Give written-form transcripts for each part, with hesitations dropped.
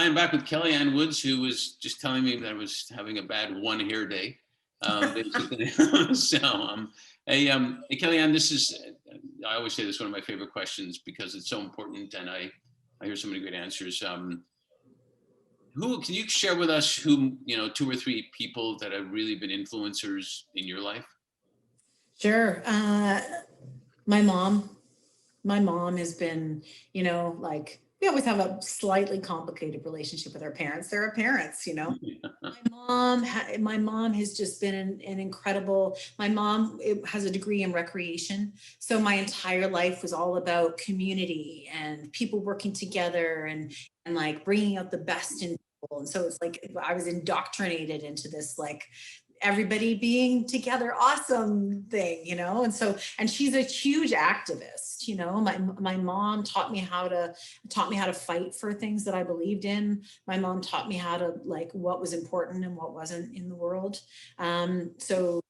I am back with Kellyanne Woods, who was just telling me that I was having a bad one hair day, basically. Hey, Kellyanne, this is, I always say this is one of my favorite questions because it's so important and I hear so many great answers. Who can you share with us who, two or three people that have really been influencers in your life? Sure. My mom. My mom has been, like we always have a slightly complicated relationship with our parents. They're our parents, My mom has just been an incredible. My mom has a degree in recreation, so my entire life was all about community and people working together and like bringing out the best in people. And so it's like I was indoctrinated into this like everybody being together awesome thing, and she's a huge activist. My mom taught me how to fight for things that I believed in. My mom taught me how to like what was important and what wasn't in the world. So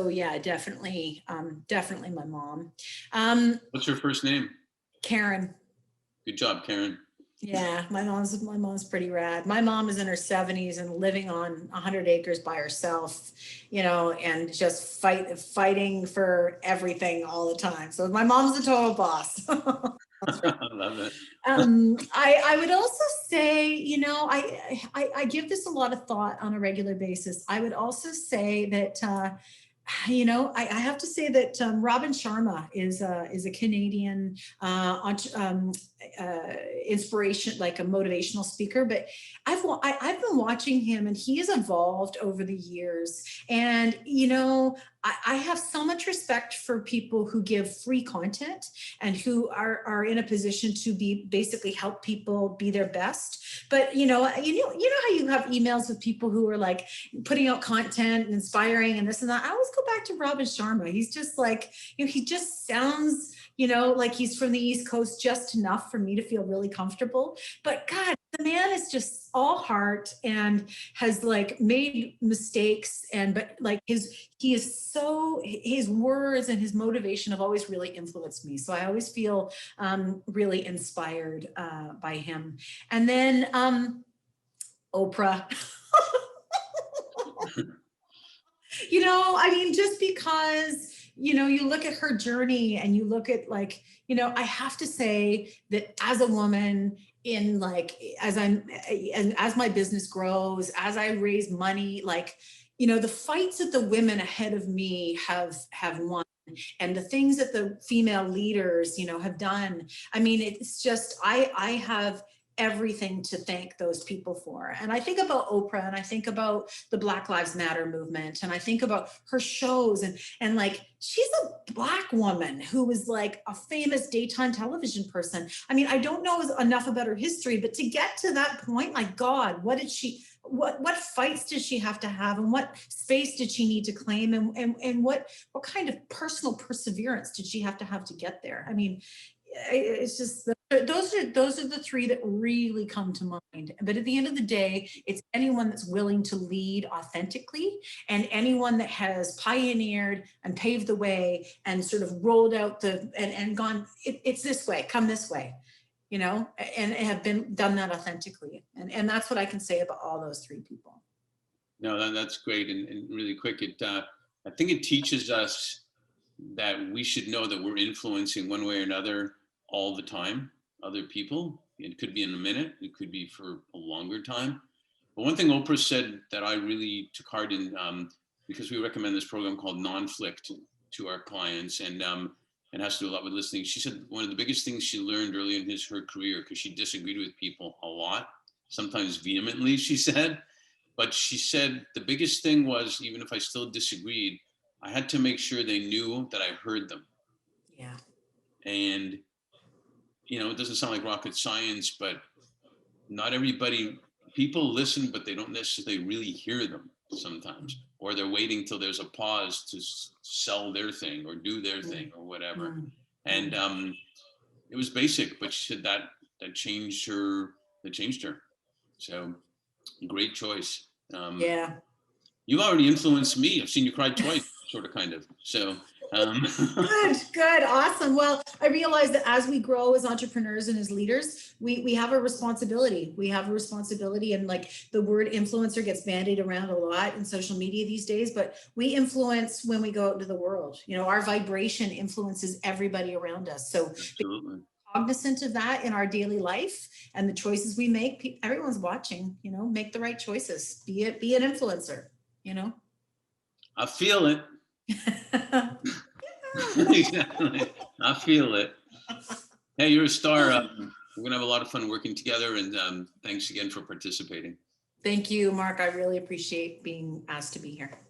yeah, definitely my mom. What's her first name? Karen. Good job, Karen. Yeah, my mom's pretty rad. My mom is in her 70s and living on 100 acres by herself, and just fighting for everything all the time. So my mom's a total boss. I love it. I would also say, I give this a lot of thought on a regular basis. I would also say that I have to say that Robin Sharma is a Canadian inspiration, like a motivational speaker. But I've been watching him, and he has evolved over the years. And I have so much respect for people who give free content and who are in a position to be basically help people be their best. But you know how you have emails with people who are like putting out content and inspiring and this and that. I always go back to Robin Sharma. He's just like, he just sounds, like he's from the East Coast just enough for me to feel really comfortable. But God, the man is just all heart and has like made mistakes, but like his words and his motivation have always really influenced me. So I always feel really inspired by him. And then Oprah. Just because you look at her journey and you look at like, I have to say that as a woman in like, as my business grows, as I raise money, like, the fights that the women ahead of me have won and the things that the female leaders, have done. It's just, I have everything to thank those people for. And I think about Oprah and I think about the Black Lives Matter movement and I think about her shows and like she's a Black woman who was like a famous daytime television person. I don't know enough about her history, but to get to that point, my God, what fights did she have to have and what space did she need to claim and what kind of personal perseverance did she have to get there? It's just those are the three that really come to mind. But at the end of the day, it's anyone that's willing to lead authentically and anyone that has pioneered and paved the way and sort of rolled out and gone, it's this way, come this way, and have done that authentically. And that's what I can say about all those three people. No, that's great. And really quick, I think it teaches us that we should know that we're influencing one way or another all the time other people. It could be in a minute, it could be for a longer time. But one thing Oprah said that I really took heart in, because we recommend this program called Non-Flict to our clients, and it has to do a lot with listening. She said one of the biggest things she learned early in her career, because she disagreed with people a lot, sometimes vehemently, she said, but she said the biggest thing was, even if I still disagreed, I had to make sure they knew that I heard them. Yeah. And it doesn't sound like rocket science, but not everybody, people listen, but they don't necessarily really hear them sometimes, or they're waiting till there's a pause to sell their thing or do their thing or whatever. And it was basic, but she said that changed her. So great choice. Yeah. You've already influenced me. I've seen you cry twice. sort of, kind of. So, Good, awesome. Well, I realize that as we grow as entrepreneurs and as leaders, we have a responsibility. We have a responsibility, and like the word influencer gets bandied around a lot in social media these days, but we influence when we go out into the world. You know, our vibration influences everybody around us. So absolutely. cognizant of that in our daily life and the choices we make, everyone's watching, you know, make the right choices, be an influencer, you know. I feel it. Exactly. I feel it. Hey, you're a star. We're gonna have a lot of fun working together, and thanks again for participating. Thank you, Mark. I really appreciate being asked to be here.